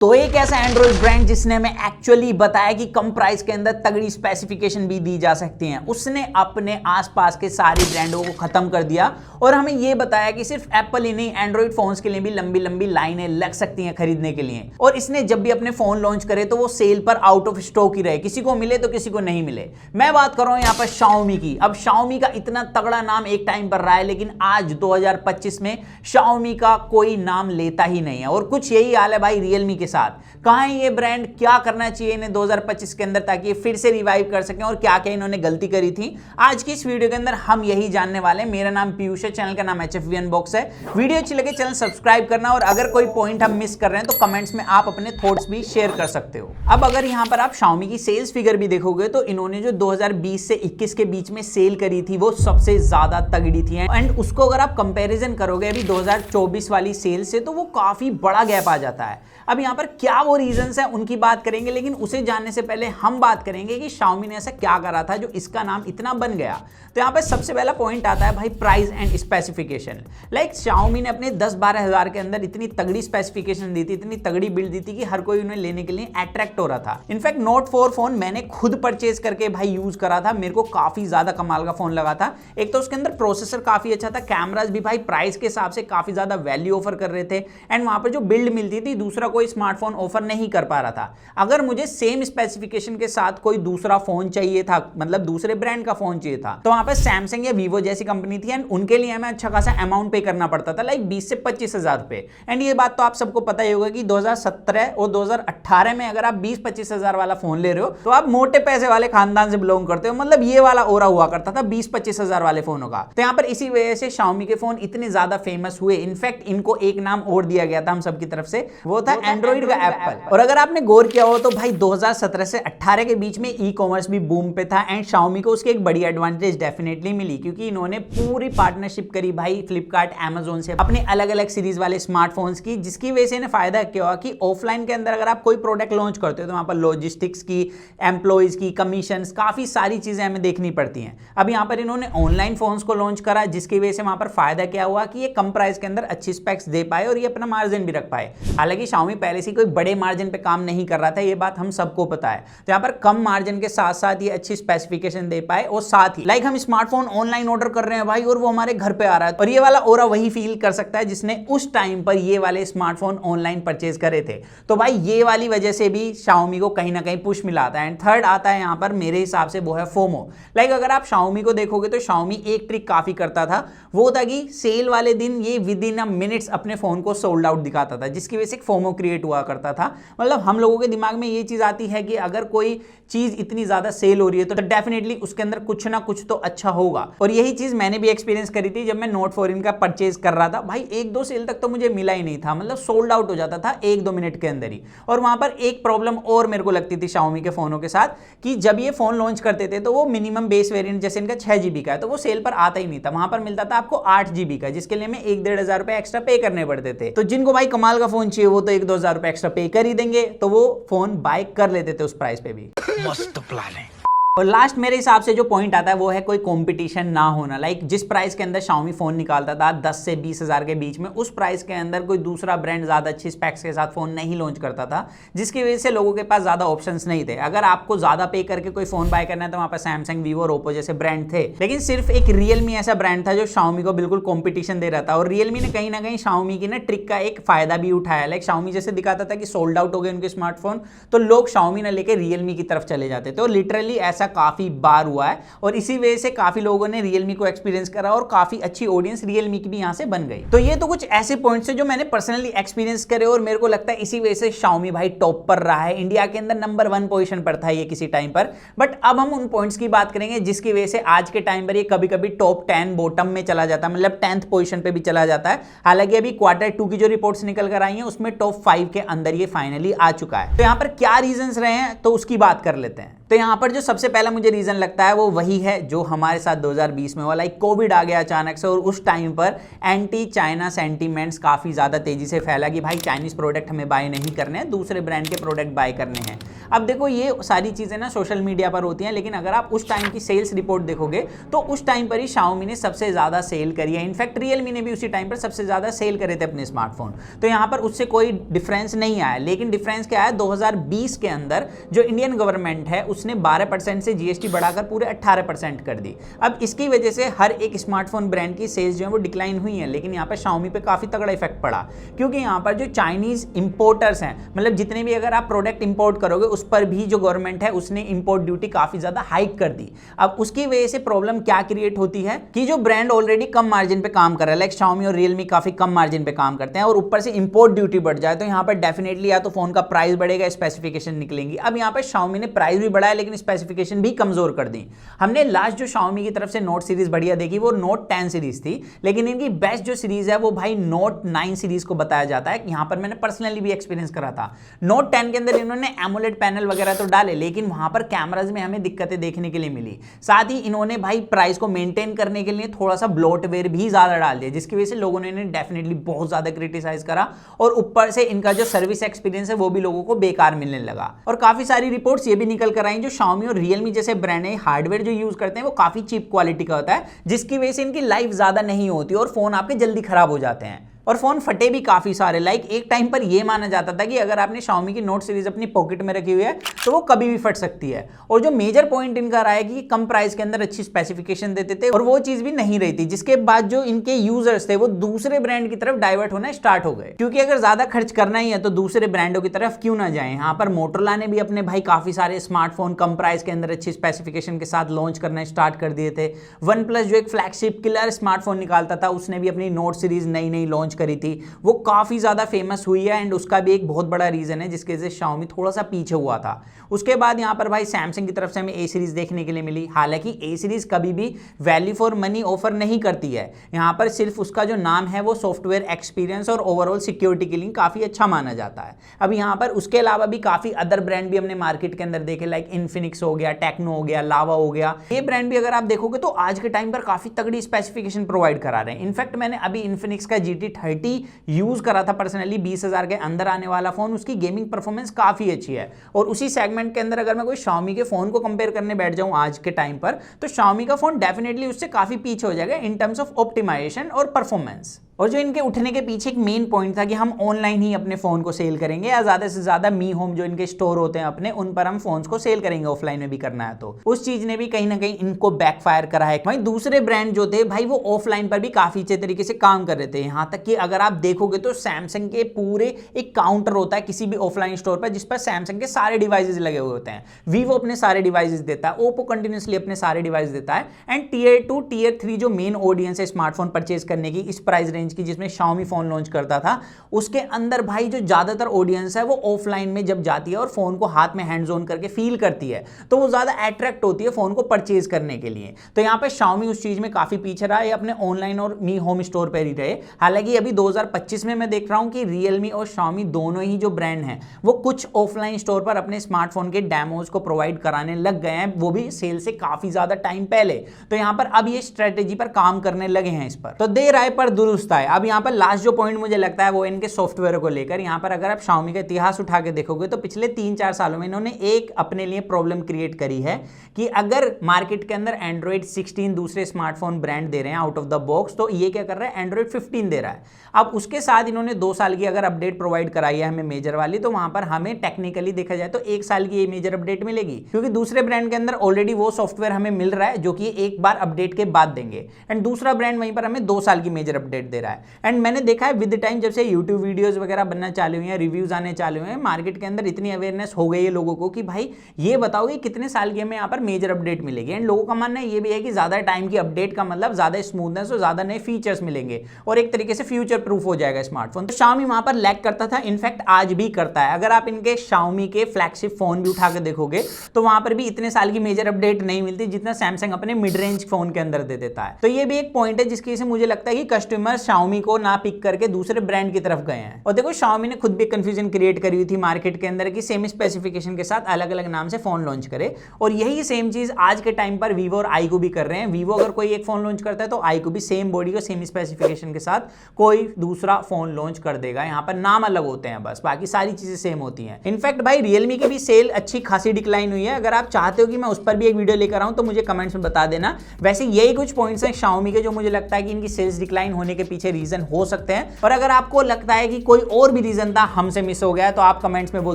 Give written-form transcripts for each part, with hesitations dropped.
तो एक ऐसा एंड्रॉइड ब्रांड जिसने हमें एक्चुअली बताया कि कम प्राइस के अंदर तगड़ी स्पेसिफिकेशन भी दी जा सकती हैं, उसने अपने आसपास के सारे ब्रांडों को खत्म कर दिया और हमें यह बताया कि सिर्फ एप्पल ही नहीं, एंड्रॉइड फोन्स के लिए भी लंबी लंबी लाइनें लग सकती हैं खरीदने के लिए। और इसने जब भी अपने फोन लॉन्च करे तो वो सेल पर आउट ऑफ स्टॉक ही रहे, किसी को मिले तो किसी को नहीं मिले। मैं बात कर रहा हूं यहां पर Xiaomi की। अब Xiaomi का इतना तगड़ा नाम एक टाइम पर रहा है, लेकिन आज 2025 में Xiaomi का कोई नाम लेता ही नहीं है। और कुछ यही हाल है भाई Realme के साथ। कहां है ये ब्रांड, क्या करना चाहिए इन्हें 2025 के अंदर ताकि ये फिर से रिवाइव कर सकें, और क्या क्या इन्होंने गलती करी थी, आज की इस वीडियो के अंदर हम यही जानने वाले हैं। मेरा नाम पीयूष है, चैनल का नाम HFV अनबॉक्स है। वीडियो अच्छी लगे चैनल सब्सक्राइब करना, और अगर कोई पॉइंट हम मिस कर रहे हैं तो कमेंट्स में आप अपने थॉट्स भी शेयर कर सकते हो। अब अगर यहां पर आप Xiaomi की सेल्स फिगर भी देखोगे तो इन्होंने जो 2020 से 21 के बीच में सेल करी थी वो सबसे ज्यादा तगड़ी थी, एंड उसको अगर आप कंपैरिजन करोगे अभी 2024 वाली सेल से तो वो काफी बड़ा गैप आ जाता है। अब यहां पर क्या वो रीजंस है उनकी बात करेंगे, लेकिन उसे जानने से पहले हम बात करेंगे कि Xiaomi ने ऐसा क्या करा था जो इसका नाम इतना बन गया। तो यहां पर सबसे पहला पॉइंट आता है भाई price and specification. Like Xiaomi ने अपने 10-12 हज़ार के अंदर इतनी तगड़ी स्पेसिफिकेशन दी थी, इतनी तगड़ी बिल्ड दी थी कि हर कोई उन्हें लेने के लिए अट्रैक्ट हो रहा था। इनफैक्ट नोट 4 फोन मैंने खुद परचेज करके भाई यूज करा था, मेरे को काफी ज्यादा कमाल का फोन लगा था। एक तो उसके अंदर प्रोसेसर काफी अच्छा था, कैमरास भी भाई प्राइस के हिसाब से काफी ज्यादा वैल्यू ऑफर कर रहे थे, एंड वहां पर जो बिल्ड मिलती थी दूसरा कोई स्मार्टफोन ऑफर नहीं कर पा रहा था। अगर मुझे सेम स्पेसिफिकेशन के साथ कोई दूसरा फोन चाहिए था, मतलब दूसरे ब्रांड का फोन चाहिए था, तो वहां पर सैमसंग या वीवो जैसी कंपनी थी, एंड उनके लिए हमें अच्छा खासा अमाउंट पे करना पड़ता था, लाइक 20 से 25 हजार रुपए। एंड ये बात तो आप सबको पता ही होगा कि 2017 और 2018 में अगर आप 20-25 हजार वाला फोन ले रहे हो तो आप मोटे पैसे वाले खानदान से बिलोंग करते हो, मतलब ये वाला ओरा हुआ करता था 20-25 हजार वाले फोनों का। तो यहां पर इसी वजह से Xiaomi के फोन इतने ज्यादा फेमस हुए। इनफैक्ट इनको एक नाम और दिया गया था हम सबकी तरफ से, वो था एंड्रॉइड का एप्पल। और अगर आपने गौर किया हो तो भाई 2017 से 18 के बीच में ई कॉमर्स भी बूम पे था, एंड Xiaomi को उसकी एक बड़ी एडवांटेज डेफिनेटली मिली, क्योंकि इन्होंने पूरी पार्टनरशिप करी भाई फ्लिपकार्ट, Amazon से अपने अलग अलग सीरीज वाले स्मार्टफोन्स की, जिसकी वजह से इन्हें फायदा क्या हुआ कि ऑफलाइन के अंदर अगर आप कोई प्रोडक्ट लॉन्च करते हो तो वहां पर लॉजिस्टिक्स की, एम्प्लॉइज की, कमीशन, काफी सारी चीजें हमें देखनी पड़ती हैं। अब यहां पर इन्होंने ऑनलाइन फोन्स को लॉन्च करा, जिसकी वजह से वहां पर फायदा क्या हुआ कि ये कम प्राइस के अंदर अच्छी स्पेक्स दे पाए और ये अपना मार्जिन भी रख पाए। हालांकि Xiaomi पहले से कोई बड़े मार्जिन पे काम नहीं कर रहा था, ये बात हम सबको पता है। तो यहाँ पर कम मार्जिन के साथ साथ ये अच्छी स्पेसिफिकेशन दे पाए, और साथ ही लाइक हम स्मार्टफोन ऑनलाइन ऑर्डर कर रहे हैं भाई और वो हमारे घर पे आ रहा है, और ये वाला ओरा वही फील कर सकता है जिसने उस टाइम पर ये वाले स्मार्टफोन ऑनलाइन परचेज करे थे। तो भाई ये वाली वजह से भी Xiaomi को कहीं ना कहीं पुश मिला आता है। एंड थर्ड आता है यहाँ पर मेरे हिसाब से वो है फोमो। लाइक अगर आप Xiaomi को देखोगे तो Xiaomi एक ट्रिक काफी करता था, वो था कि सेल वाले दिन ये विद इन अ मिनट्स अपने फोन को सोल्ड आउट दिखाता था, जिसकी वजह से एक फोमो क्रिएट हुआ करता था। मतलब हम लोगों के दिमाग में ये चीज आती है कि अगर कोई चीज इतनी ज्यादा सेल हो रही है तो डेफिनेटली उसके अंदर कुछ ना कुछ तो अच्छा होगा। और यही चीज मैंने भी एक्सपीरियंस करी थी जब मैं नोट 4 इनका परचेज कर रहा था। भाई 1-2 सेल तक तो मुझे मिला ही नहीं था, मतलब सोल्ड आउट हो जाता था 1-2 मिनट के अंदर ही। और वहां पर एक प्रॉब्लम और मेरे को लगती थी Xiaomi के फोनों के साथ, कि जब ये फोन लॉन्च करते थे तो वो मिनिमम बेस वेरिएंट जैसे इनका 6 GB का है तो वो सेल पर आता ही नहीं था, वहां पर मिलता था आपको 8 GB का, जिसके लिए हमें 1-1.5 हजार रुपए एक्स्ट्रा पे करने पड़ते थे। तो जिनको भाई कमाल का फोन चाहिए वो तो 1-2 हजार रुपए एक्स्ट्रा पे कर ही देंगे, तो वो फोन बाय कर लेते थे उस प्राइस पे भी। मस्त प्लान है। और लास्ट मेरे हिसाब से जो पॉइंट आता है वो है कोई कंपटीशन ना होना। लाइक जिस प्राइस के अंदर Xiaomi फोन निकालता था 10 से 20 हजार के बीच में, उस प्राइस के अंदर कोई दूसरा ब्रांड ज्यादा अच्छी स्पेक्स के साथ फोन नहीं लॉन्च करता था, जिसकी वजह से लोगों के पास ज्यादा ऑप्शंस नहीं थे। अगर आपको ज्यादा पे करके कोई फोन बाय करना है तो वहां पर सैमसंग, वीवो और ओप्पो जैसे ब्रांड थे, लेकिन सिर्फ एक Realme ऐसा ब्रांड था जो Xiaomi को बिल्कुल कॉम्पिटिशन दे रहा था। और Realme ने कहीं ना कहीं Xiaomi की ना ट्रिक का एक फायदा भी उठाया। लाइक Xiaomi जैसे दिखाता था कि सोल्ड आउट हो गए उनके स्मार्टफोन, तो लोग Xiaomi ना लेके Realme की तरफ चले जाते थे, और लिटरली ऐसा काफी बार हुआ है। और इसी वजह से काफी लोगों ने Realme को एक्सपीरियंस करा और काफी अच्छी ऑडियंस Realme की भी यहां से बन गई। तो ये तो कुछ ऐसे पॉइंट्स हैं जो मैंने पर्सनली एक्सपीरियंस करे, और मेरे को लगता है इसी वजह से Xiaomi भाई टॉप पर रहा है। इंडिया के अंदर नंबर 1 पोजीशन पर था ये किसी टाइम पर। बट अब हम उन पॉइंट्स की बात करेंगे जिसकी वजह से आज के टाइम पर ये कभी कभी टॉप 10 बॉटम में चला जाता है, मतलब 10th पोजीशन पे भी चला जाता है। हालांकि अभी Q2 की जो रिपोर्ट्स निकल कर आई हैं उसमें टॉप 5 के अंदर ये फाइनली आ चुका है। तो यहां पर क्या रीजंस रहे हैं तो उसकी बात कर लेते हैं। तो यहां पर जो सबसे पहला मुझे रीजन लगता है वो वही है जो हमारे साथ 2020 में हुआ। लाइक कोविड आ गया अचानक से, और उस टाइम पर एंटी चाइना सेंटीमेंट्स काफी ज्यादा तेजी से फैला कि भाई चाइनीज प्रोडक्ट हमें बाय नहीं करने हैं, दूसरे ब्रांड के प्रोडक्ट बाय करने हैं। अब देखो ये सारी चीजें ना सोशल मीडिया पर होती हैं, लेकिन अगर आप उस टाइम की सेल्स रिपोर्ट देखोगे तो उस टाइम पर ही Xiaomi ने सबसे ज्यादा सेल करी है। इनफैक्ट Realme ने भी उसी टाइम पर सबसे ज्यादा सेल करे थे अपने स्मार्टफोन। तो यहां पर उससे कोई डिफरेंस नहीं आया। लेकिन डिफरेंस क्या है, 2020 के अंदर जो इंडियन गवर्नमेंट है उसने 12% से जीएसटी बढ़ाकर पूरे 18% कर दी। अब इसकी वजह से हर एक स्मार्टफोन ब्रांड की सेल्स जो है वो डिक्लाइन हुई है, लेकिन यहाँ पर Xiaomi पे काफी तगड़ा इफेक्ट पड़ा, क्योंकि यहाँ पर जो चाइनीज इंपोर्टर्स हैं, मतलब जितने भी अगर आप प्रोडक्ट इंपोर्ट करोगे उस पर भी जो गवर्नमेंट है उसने इंपोर्ट ड्यूटी काफी ज्यादा हाइक कर दी। अब उसकी वजह से प्रॉब्लम क्या क्रिएट होती है कि जो ब्रांड ऑलरेडी कम मार्जिन पे काम कर रहा है, लाइक Xiaomi और Realme काफी कम मार्जिन पे काम करते हैं, और ऊपर से इंपोर्ट ड्यूटी बढ़ जाए तो यहाँ पर डेफिनेटली या तो फोन का प्राइस बढ़ेगा, स्पेसिफिकेशन निकलेंगी। अब यहाँ पर Xiaomi ने प्राइस भी बढ़ाया लेकिन स्पेसिफिकेशन भी कमजोर कर दी। हमने लास्ट जो Xiaomi की तरफ से नोट सीरीज बढ़िया देखी वो नोट 10 सीरीज थी, लेकिन इनकी बेस्ट जो सीरीज है वो भाई नोट 9 सीरीज को बताया जाता है। यहाँ पर मैंने पर्सनली भी एक्सपीरियंस करा था। नोट 10 के अंदर इन्होंने एमोलेड पैनल वगैरह तो डाले, लेकिन वहां पर कैमराज में हमें दिक्कतें देखने के लिए मिली। साथ ही इन्होंने भाई प्राइस को मेंटेन करने के लिए थोड़ा सा ब्लोटवेयर भी ज्यादा डाल दिया, जिसकी वजह से लोगों ने इन्हें डेफिनेटली बहुत ज्यादा क्रिटिसाइज करा, और ऊपर से इनका जो सर्विस एक्सपीरियंस है वो भी लोगों को बेकार मिलने लगा। और काफी सारी रिपोर्ट्स ये भी निकल कर आई जो Xiaomi और Realme जैसे ब्रांड है हार्डवेयर जो यूज करते हैं वो काफी चीप क्वालिटी का होता है, जिसकी वजह से इनकी लाइफ ज्यादा नहीं होती और फोन आपके जल्दी खराब हो जाते हैं, और फोन फटे भी काफी सारे। लाइक एक टाइम पर यह माना जाता था कि अगर आपने Xiaomi की नोट सीरीज अपनी पॉकेट में रखी हुई है तो वो कभी भी फट सकती है। और जो मेजर पॉइंट इनका रहा है कि कम प्राइस के अंदर अच्छी स्पेसिफिकेशन देते थे, और वो चीज भी नहीं रही थी, जिसके बाद जो इनके यूजर्स थे वो दूसरे ब्रांड की तरफ डाइवर्ट होना स्टार्ट हो गए, क्योंकि अगर ज्यादा खर्च करना ही है तो दूसरे ब्रांडों की तरफ क्यों ना जाए। यहाँ पर मोटोरोला ने भी अपने भाई काफी सारे स्मार्टफोन कम प्राइस के अंदर अच्छी स्पेसिफिकेशन के साथ लॉन्च करना स्टार्ट कर दिए थे। वन प्लस जो एक फ्लैगशिप किलर स्मार्टफोन निकालता था उसने भी अपनी नोट सीरीज नई नई लॉन्च करी थी, वो काफी ज्यादा फेमस हुई है, एंड उसका भी एक बहुत बड़ा रीजन है जिसके वजह से Xiaomi थोड़ा सा पीछे हुआ था। उसके बाद यहाँ पर भाई सैमसंग की तरफ से हमें ए सीरीज देखने के लिए मिली। हालांकि ए सीरीज कभी भी वैल्यू फॉर मनी ऑफर नहीं करती है, यहाँ पर सिर्फ उसका जो नाम है वो सॉफ्टवेयर एक्सपीरियंस और ओवरऑल सिक्योरिटी के लिए काफी अच्छा माना जाता है। अब यहाँ पर उसके अलावा भी काफी अदर ब्रांड भी हमने मार्केट के अंदर देखे, लाइक इन्फिनिक्स हो गया, टेक्नो हो गया, लावा हो गया। ये ब्रांड भी अगर आप देखोगे तो आज के टाइम पर काफी तगड़ी स्पेसिफिकेशन प्रोवाइड करा रहे हैं। इनफैक्ट मैंने अभी इन्फिनिक्स का GT30 यूज करा था पर्सनली, 20,000 के अंदर आने वाला फोन, उसकी गेमिंग परफॉर्मेंस काफी अच्छी है। और उसी सेगमेंट के अंदर अगर मैं कोई Xiaomi के फोन को कंपेयर करने बैठ जाऊं आज के टाइम पर, तो Xiaomi का फोन डेफिनेटली उससे काफी पीछे हो जाएगा इन टर्म्स ऑफ ऑप्टिमाइजेशन और परफॉर्मेंस। और जो इनके उठने के पीछे एक मेन पॉइंट था कि हम ऑनलाइन ही अपने फोन को सेल करेंगे, या ज्यादा से ज्यादा मी होम जो इनके स्टोर होते हैं अपने, उन पर हम फोन्स को सेल करेंगे, ऑफलाइन में भी करना है तो। उस चीज ने भी कहीं ना कहीं इनको बैकफायर करा है। वहीं दूसरे ब्रांड जो थे भाई वो ऑफलाइन पर भी काफी अच्छे तरीके से काम कर रहे थे। यहां तक कि अगर आप देखोगे तो सैमसंग के पूरे एक काउंटर होता है किसी भी ऑफलाइन स्टोर पर, जिस पर सैमसंग के सारे डिवाइसेस लगे हुए होते हैं। वीवो अपने सारे डिवाइसेस देता है, ओप्पो कंटिन्यूसली अपने सारे डिवाइस देता है, एंड टियर 2 टियर 3 जो मेन ऑडियंस है स्मार्टफोन परचेज करने की इस प्राइस रेंज की, जिसमें Xiaomi फोन लॉन्च करता था, उसके अंदर भाई जो ज्यादातर ऑडियंस है वो ऑफलाइन में जब जाती है और फोन को हाथ में हैंड्स ऑन करके फील करती है तो वो ज्यादा अट्रैक्ट होती है फोन को परचेज करने के लिए। तो यहाँ पे Xiaomi उस चीज में काफी पीछे रहा है, अपने ऑनलाइन और मी होम स्टोर पर ही रहे। हालांकि अभी 2025 में मैं देख रहा हूं कि Realme और Xiaomi दोनों ही जो ब्रांड हैं वो कुछ ऑफलाइन स्टोर पर अपने स्मार्टफोन के डेमोज को प्रोवाइड कराने लग गए हैं, वो भी सेल से काफी ज्यादा टाइम पहले। तो यहाँ पर अब ये स्ट्रेटेजी पर काम करने लगे हैं इस पर। तो देर आए पर दुरुस्त आए। अब यहाँ पर लास्ट जो पॉइंट मुझे लगता है वो इनके सॉफ्टवेयर को लेकर। यहाँ पर अगर आप Xiaomi का इतिहास उठा के देखोगे तो पिछले 3-4 सालों में इन्होंने एक अपने लिए प्रॉब्लम क्रिएट करी है कि अगर मार्केट के अंदर Android 16 दूसरे स्मार्टफोन ब्रांड दे रहे हैं आउट ऑफ द बॉक्स, तो ये क्या कर रहा है, Android 15 दे रहा है। अब उसके साथ इन्होंने 2 साल की अगर अपडेट प्रोवाइड कराई है हमें मेजर वाली, तो वहां पर हमें टेक्निकली देखा जाए तो 1 साल की ये मेजर अपडेट मिलेगी, क्योंकि दूसरे ब्रांड के अंदर ऑलरेडी वो सॉफ्टवेयर हमें मिल रहा है जो कि एक बार अपडेट के बाद देंगे, एंड दूसरा ब्रांड वहीं पर हमें 2 साल की मेजर अपडेट दे रहा है। एंड मैंने देखा है विद टाइम जब से यूट्यूब वीडियोस वगैरह बनना चालू हुई हैं, रिव्यूज आने चालू हुए हैं, मार्केट के अंदर इतनी अवेयरनेस हो गई है लोगों को कि भाई ये बताओ कि कितने साल की हमें यहाँ पर मेजर अपडेट मिलेगी। एंड लोगों का मानना ये भी है कि ज्यादा टाइम की अपडेट का मतलब ज्यादा स्मूथनेस और ज्यादा नए फीचर्स मिलेंगे और एक तरीके से फ्यूचर प्रूफ हो जाएगा स्मार्टफोन। तो Xiaomi वहां पर लैग करता था, इनफैक्ट आज भी करता है। अगर आप इनके Xiaomi के फ्लैगशिप फोन भी उठा के देखोगे तो वहां पर भी इतने साल की मेजर अपडेट नहीं मिलती जितना सैमसंग अपने मिड रेंज फोन के अंदर दे देता है। तो ये भी एक पॉइंट है जिसकी वजह से मुझे लगता है कि कस्टमर Xiaomi को ना पिक करके दूसरे ब्रांड की तरफ गए हैं। और देखो Xiaomi ने खुद भी कंफ्यूजन क्रिएट करी हुई थी मार्केट के अंदर कि सेम स्पेसिफिकेशन के साथ अलग अलग नाम से फोन लॉन्च करे, और यही सेम चीज आज के टाइम पर Vivo और iQOO भी कर रहे हैं। Vivo अगर कोई एक फोन लॉन्च करता है तो iQOO भी सेम बॉडी को सेम स्पेसिफिकेशन के साथ कोई दूसरा फोन लॉन्च कर देगा। यहाँ पर नाम अलग होते हैं बस, बाकी सारी चीजें सेम होती हैं। इनफैक्ट भाई Realme की भी सेल अच्छी खासी डिक्लाइन हुई है। अगर आप चाहते हो कि मैं उस पर भी एक वीडियो लेकर आऊं तो मुझे कमेंट्स में बता देना। वैसे यही कुछ पॉइंट्स हैं Xiaomi के जो मुझे लगता है कि इनकी सेल्स डिक्लाइन होने के पीछे रीजन हो सकते हैं, और अगर आपको लगता है कि कोई और भी रीजन था हमसे मिस हो गया तो आप कमेंट्स में वो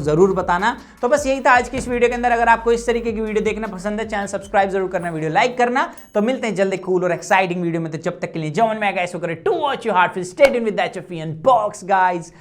जरूर बताना। तो बस यही था आज की इस वीडियो के अंदर। अगर आपको इस तरीके की वीडियो देखना पसंद है, चैनल सब्सक्राइब जरूर करना, वीडियो लाइक करना। तो मिलते हैं जल्दी कूल और एक्साइटिंग वीडियो में। तो जब तक के लिए जॉन मैं guys, to watch your heart, stay tuned with that your फी एंड बॉक्स गाइस।